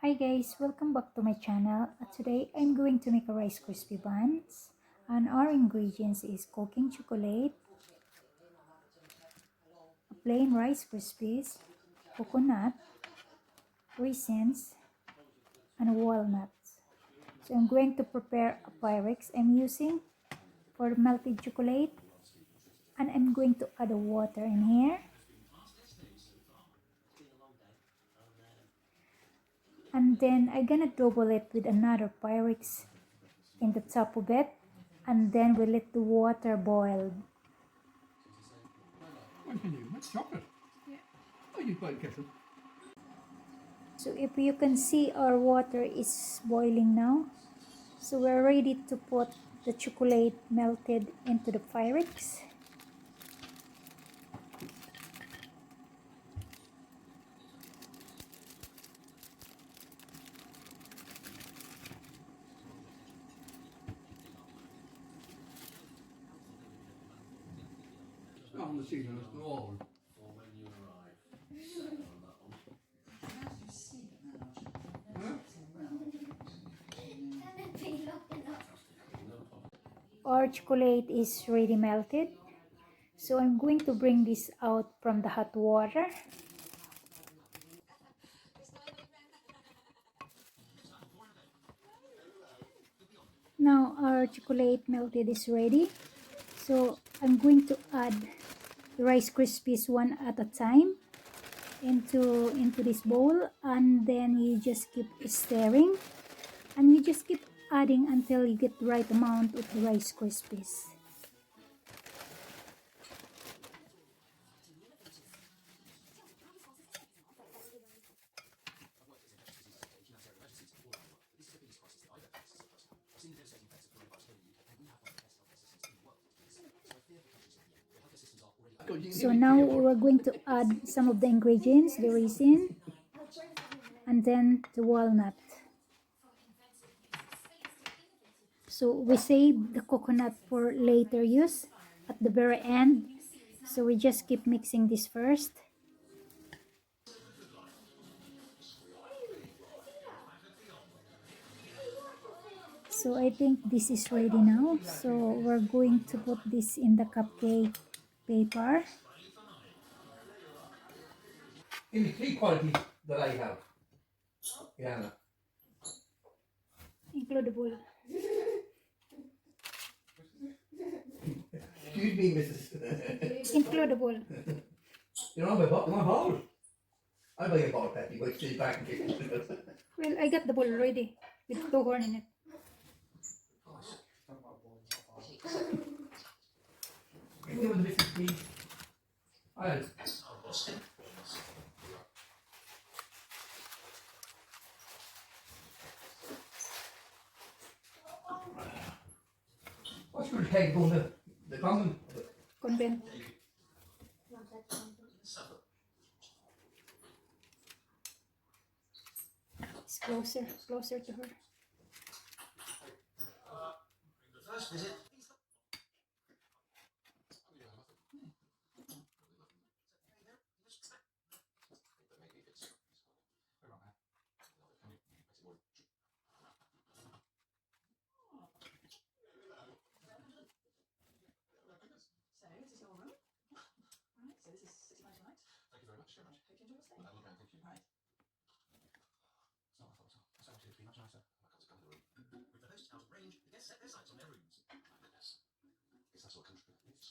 Hi guys, welcome back to my channel. Today I'm going to make a rice crispy buns, and our ingredients is cooking chocolate, a plain rice krispies, coconut, raisins, and walnuts. So I'm going to prepare a Pyrex I'm using for melted chocolate, and I'm going to add the water in here. And then I'm gonna double it with another Pyrex in the top of it, and then we let the water boil. What can you? That's chocolate. Yeah. Oh, you boil kettle. So if you can see, our water is boiling now. So we're ready to put the chocolate melted into the Pyrex. On the season, it's all. Our chocolate is ready melted. So I'm going to bring this out from the hot water. Now our chocolate melted is ready. So I'm going to add the Rice Krispies one at a time into this bowl, and then you just keep stirring, and you just keep adding until you get the right amount of the Rice Krispies. So now we're going to add some of the ingredients, the raisin, and then the walnut. So we save the coconut for later use at the very end. So we just keep mixing this first. So I think this is ready now. So we're going to put this in the cupcake paper. In the tea quality that I have. Yeah. Include the bowl. Excuse me, Mrs. Include the bowl. You know my bowl. I buy a bowl, Patty, but she's back and kitchen. Well, I got the bowl already with 2 horn in it. Can you give me the Mrs. please? I'll. What's your head going to the common? Convent. It's closer to her.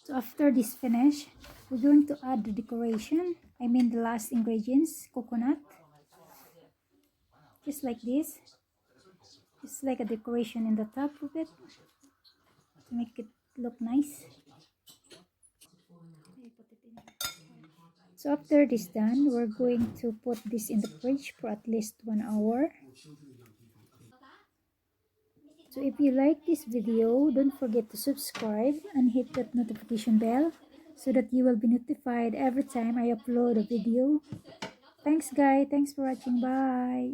So after this finish, we're going to add the decoration. I mean the last ingredients, coconut. Just like this. Just like a decoration in the top of it to make it look nice. So after this done, we're going to put this in the fridge for at least 1 hour. So if you like this video, don't forget to subscribe and hit that notification bell so that you will be notified every time I upload a video. Thanks guys, thanks for watching, bye.